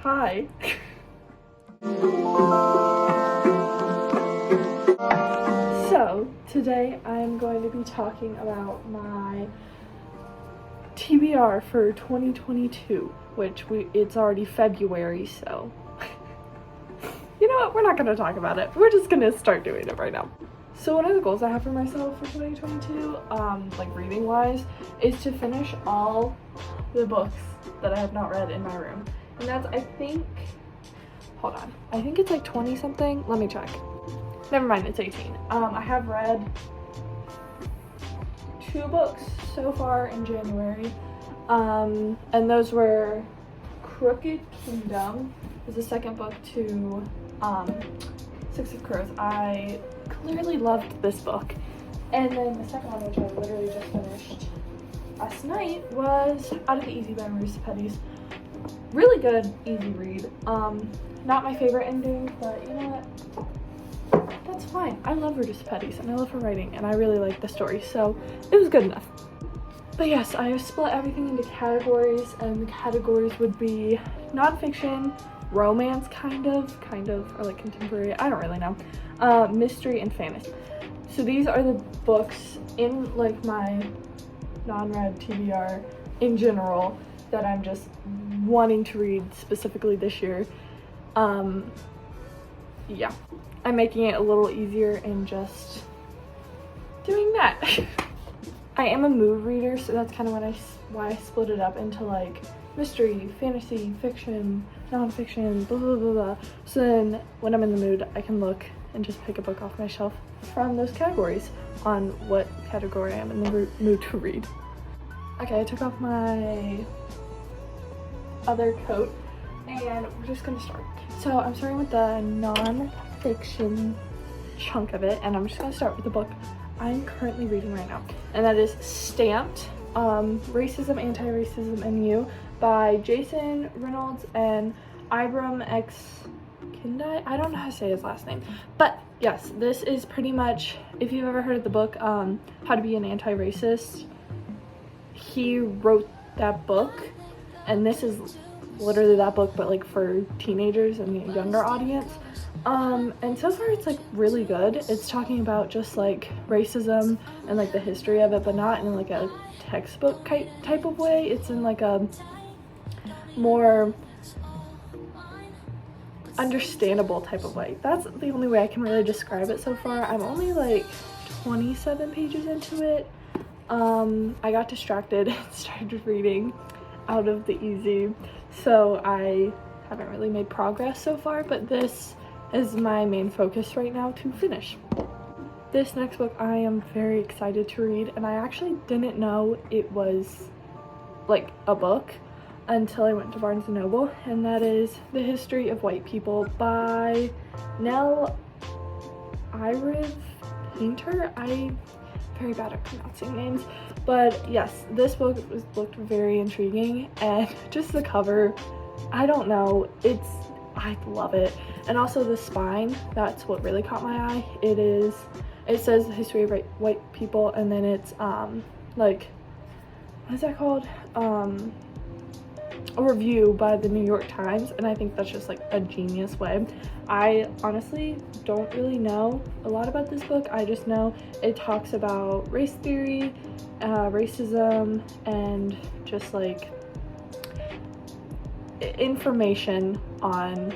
Hi. So, today I'm going to be talking about my TBR for 2022, which it's already February, so you know what, we're not going to talk about it. We're just going to start doing it right now. So one of the goals I have for myself for 2022, like reading wise, is to finish all the books that I have not read in my room. And that's, I think it's like 20 something. Let me check. Never mind, it's 18. I have read 2 books so far in January. And those were Crooked Kingdom is the second book to Six of Crows. I clearly loved this book. And then the second one, which I literally just finished last night, was Out of the Easy by Marissa Petty's. Really good, easy read. Not my favorite ending, but you know what? That's fine. I love Marissa Petty's and I love her writing and I really like the story, so it was good enough. But yes, I have split everything into categories, and the categories would be nonfiction, romance kind of, or like contemporary, I don't really know, mystery, and fantasy. So these are the books in like my non-read TBR in general that I'm just wanting to read specifically this year. Yeah, I'm making it a little easier and just doing that. I am a mood reader, so that's kind of why I split it up into like mystery, fantasy, fiction, non-fiction, blah blah blah blah. So then when I'm in the mood, I can look and just pick a book off my shelf from those categories on what category I'm in the mood to read. Okay, I took off my other coat and we're just gonna start. So I'm starting with the non-fiction chunk of it, and I'm just gonna start with the book I'm currently reading right now, and that is Stamped, Racism, Anti-Racism, and You by Jason Reynolds and Ibram X. Kendi? I don't know how to say his last name, but yes, this is pretty much, if you've ever heard of the book How to Be an Anti-Racist, he wrote that book, and this is literally that book but like for teenagers and the younger audience. And so far it's like really good. It's talking about just like racism and like the history of it, but not in like a textbook type of way. It's in like a more understandable type of way. That's the only way I can really describe it so far. I'm only like 27 pages into it. I got distracted and started reading Out of the Easy, so I haven't really made progress so far, but this is my main focus right now to finish. This next book I am very excited to read, and I actually didn't know it was like a book until I went to Barnes & Noble, and that is The History of White People by Nell Irive Painter. I'm very bad at pronouncing names, but yes, this book looked very intriguing, and just the cover, I don't know, I love it. And also the spine, that's what really caught my eye. It says The History of White People, and then it's like, what is that called, a review by the New York Times, and I think that's just like a genius way. I honestly don't really know a lot about this book. I just know it talks about race theory, racism, and just like information on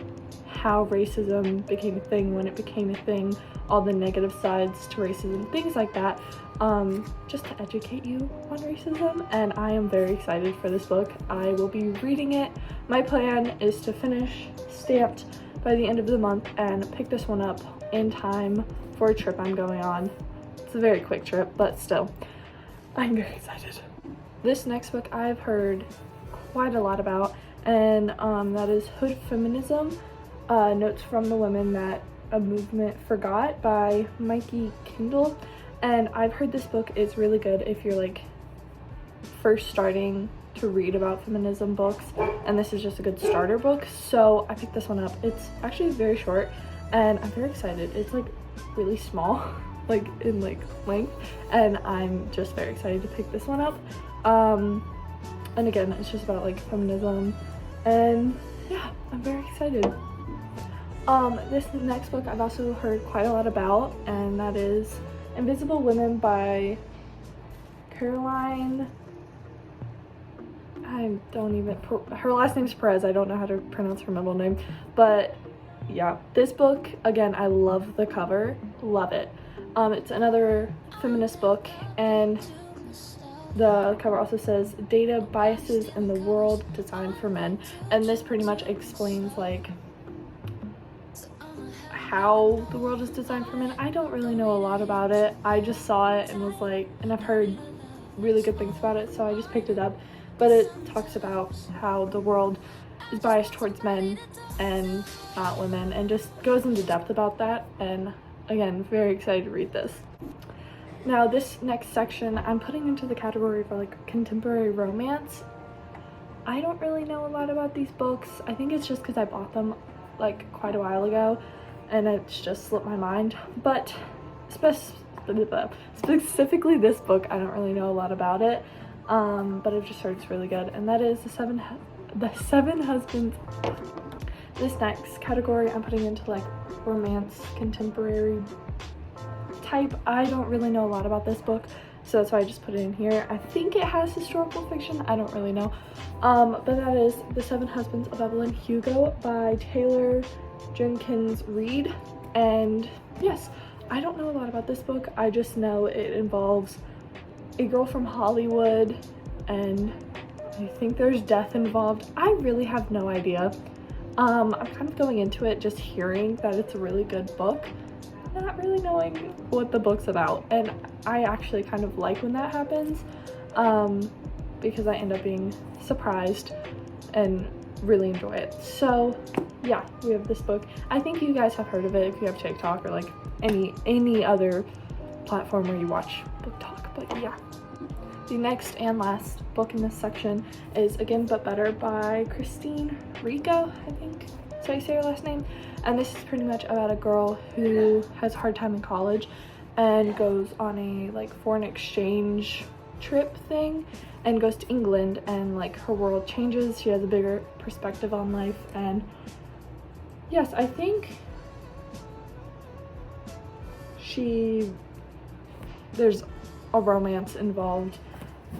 how racism became a thing, when it became a thing, all the negative sides to racism, things like that, just to educate you on racism. And I am very excited for this book. I will be reading it. My plan is to finish Stamped by the end of the month and pick this one up in time for a trip I'm going on. It's a very quick trip, but still, I'm very excited. This next book I've heard quite a lot about, and that is Hood Feminism, Notes from the Women That a Movement Forgot by Mikey Kindle. And I've heard this book is really good if you're like first starting to read about feminism books, and this is just a good starter book, so I picked this one up. It's actually very short and I'm very excited. It's like really small, like in like length, and I'm just very excited to pick this one up. And again, it's just about like feminism, and yeah, I'm very excited. This next book I've also heard quite a lot about, and that is Invisible Women by Caroline. I don't even, her last name's Perez. I don't know how to pronounce her middle name, but yeah, this book, again, I love the cover, love it. It's another feminist book, and the cover also says data biases in the world designed for men, and this pretty much explains like how the world is designed for men. I don't really know a lot about it. I just saw it and was like, and I've heard really good things about it, so I just picked it up. But it talks about how the world is biased towards men and not women, and just goes into depth about that. And again, very excited to read this. Now this next section I'm putting into the category for like contemporary romance. I don't really know a lot about these books. I think it's just because I bought them like quite a while ago and it's just slipped my mind. But specifically this book, I don't really know a lot about it. But I've just heard it's really good, and that is the Seven Husbands. This next category I'm putting into like romance, contemporary type. I don't really know a lot about this book, so that's why I just put it in here. I think it has historical fiction, I don't really know. But that is The Seven Husbands of Evelyn Hugo by Taylor Jenkins Reid. And yes, I don't know a lot about this book. I just know it involves a girl from Hollywood, and I think there's death involved. I really have no idea. I'm kind of going into it just hearing that it's a really good book, not really knowing what the book's about, and I actually kind of like when that happens, because I end up being surprised and really enjoy it. So yeah, we have this book. I think you guys have heard of it if you have TikTok or like any other platform where you watch book talk. But yeah, the next and last book in this section is Again But Better by Christine Rico, I think that's how you say her last name. And this is pretty much about a girl who has a hard time in college and goes on a like foreign exchange trip thing and goes to England, and like her world changes. She has a bigger perspective on life, and yes, I think there's a romance involved.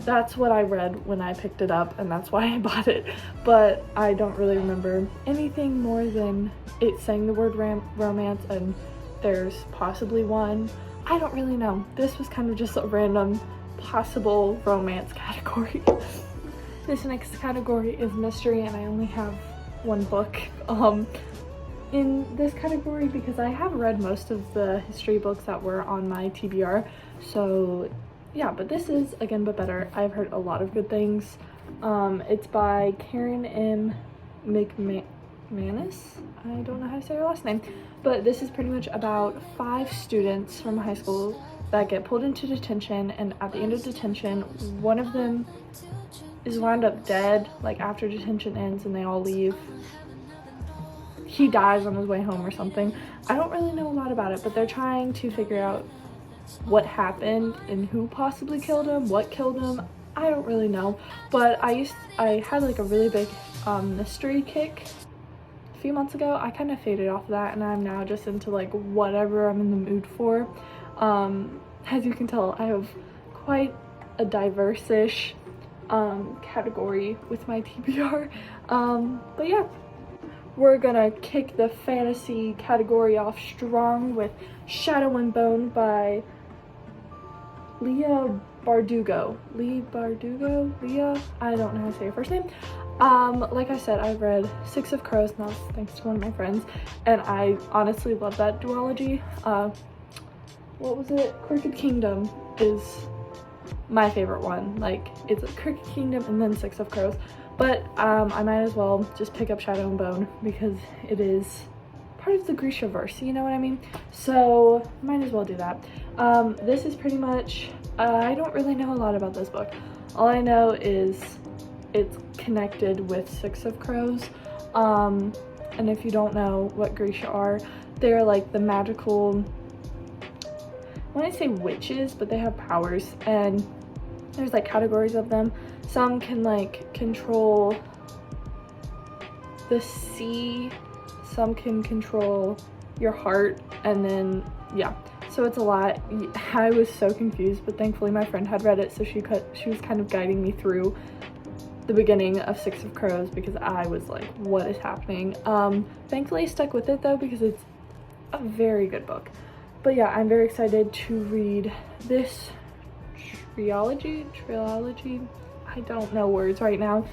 That's what I read when I picked it up, and that's why I bought it, but I don't really remember anything more than it saying the word romance and there's possibly one. I don't really know. This was kind of just a random possible romance category. This next category is mystery, and I only have one book in this category because I have read most of the history books that were on my TBR. So yeah, but this is Again But Better. I've heard a lot of good things. It's by Karen M. McManus. I don't know how to say her last name, but this is pretty much about 5 students from high school that get pulled into detention, and at the end of detention, one of them is wound up dead, like after detention ends and they all leave. He dies on his way home or something. I don't really know a lot about it, but they're trying to figure out what happened and who possibly killed him, what killed him. I don't really know, but I had like a really big mystery kick a few months ago. I kind of faded off that, and I'm now just into like whatever I'm in the mood for. As you can tell, I have quite a diverse-ish category with my TBR. But yeah, we're gonna kick the fantasy category off strong with Shadow and Bone by Leah Bardugo. Leah? I don't know how to say her first name. Like I said, I've read Six of Crows, and that's thanks to one of my friends, and I honestly love that duology. What was it? Crooked Kingdom is my favorite one. Like, it's a Crooked Kingdom and then Six of Crows. But I might as well just pick up Shadow and Bone because it is part of the Grisha-verse, you know what I mean? So might as well do that. This is pretty much, I don't really know a lot about this book. All I know is it's connected with Six of Crows. And if you don't know what Grisha are, they're like the magical, I want to say witches, but they have powers, and there's like categories of them. Some can like control the C, some can control your heart, and then yeah, so it's a lot. I was so confused, but thankfully my friend had read it, so she was kind of guiding me through the beginning of Six of Crows, because I was like, what is happening? Thankfully I stuck with it though, because it's a very good book. But yeah, I'm very excited to read this trilogy, I don't know words right now,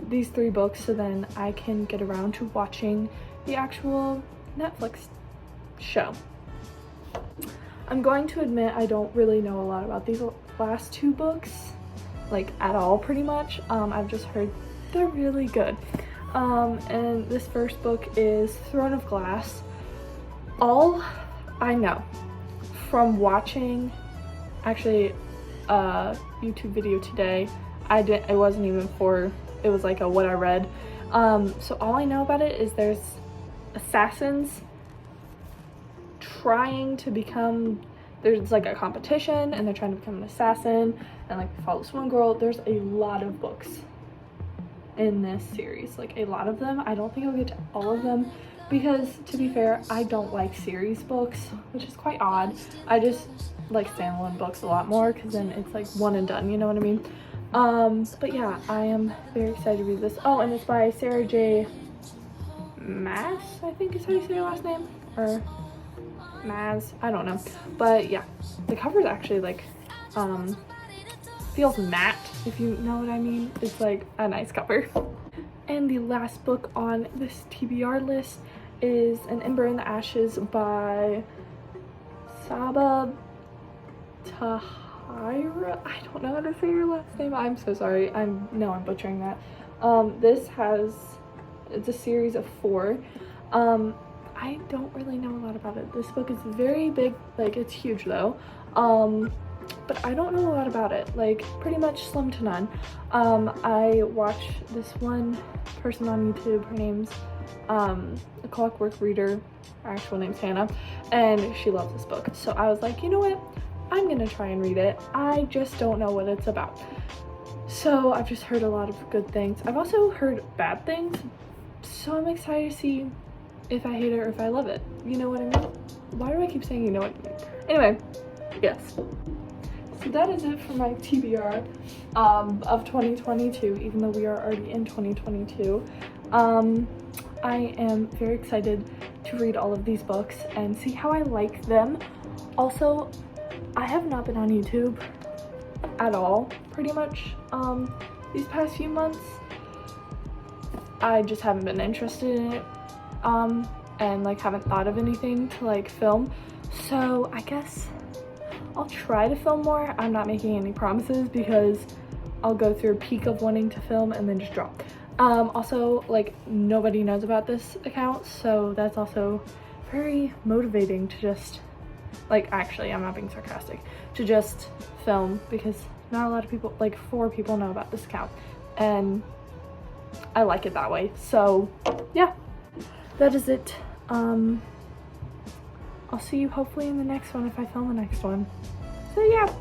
these 3 books, so then I can get around to watching the actual Netflix show. I'm going to admit I don't really know a lot about these last 2 books, like at all pretty much. I've just heard they're really good. And this first book is Throne of Glass. All I know from watching actually a YouTube video today, it wasn't even for, it was like a what I read. So all I know about it is there's assassins trying to become, there's like a competition and they're trying to become an assassin, and like they follow this one girl. There's a lot of books in this series, like a lot of them. I don't think I'll get to all of them because, to be fair, I don't like series books, which is quite odd. I just like standalone books a lot more because then it's like one and done, you know what I mean? But yeah, I am very excited to read this. Oh, and it's by Sarah J. Maas, I think is how you say her last name, or Maz, I don't know. But yeah, the cover is actually like feels matte, if you know what I mean. It's like a nice cover. And the last book on this TBR list is An Ember in the Ashes by Saba Tahira. I don't know how to say your last name. I'm so sorry. I'm butchering that. It's a series of 4. I don't really know a lot about it. This book is very big, like it's huge though. But I don't know a lot about it, like pretty much slim to none. I watched this one person on YouTube, her name's A Clockwork Reader, her actual name's Hannah, and she loves this book. So I was like, you know what? I'm gonna try and read it. I just don't know what it's about. So I've just heard a lot of good things. I've also heard bad things, so I'm excited to see if I hate it or if I love it. You know what I mean? Why do I keep saying you know what I mean? Anyway, yes. So that is it for my TBR of 2022, even though we are already in 2022. I am very excited to read all of these books and see how I like them. Also, I have not been on YouTube at all, pretty much, these past few months. I just haven't been interested in it, and like haven't thought of anything to like film. So I guess I'll try to film more. I'm not making any promises because I'll go through a peak of wanting to film and then just drop. Also, like, nobody knows about this account, so that's also very motivating to just, like, actually, I'm not being sarcastic, to just film, because not a lot of people, like 4 people know about this account, and I like it that way. So yeah, that is it. I'll see you hopefully in the next one if I film the next one. So yeah.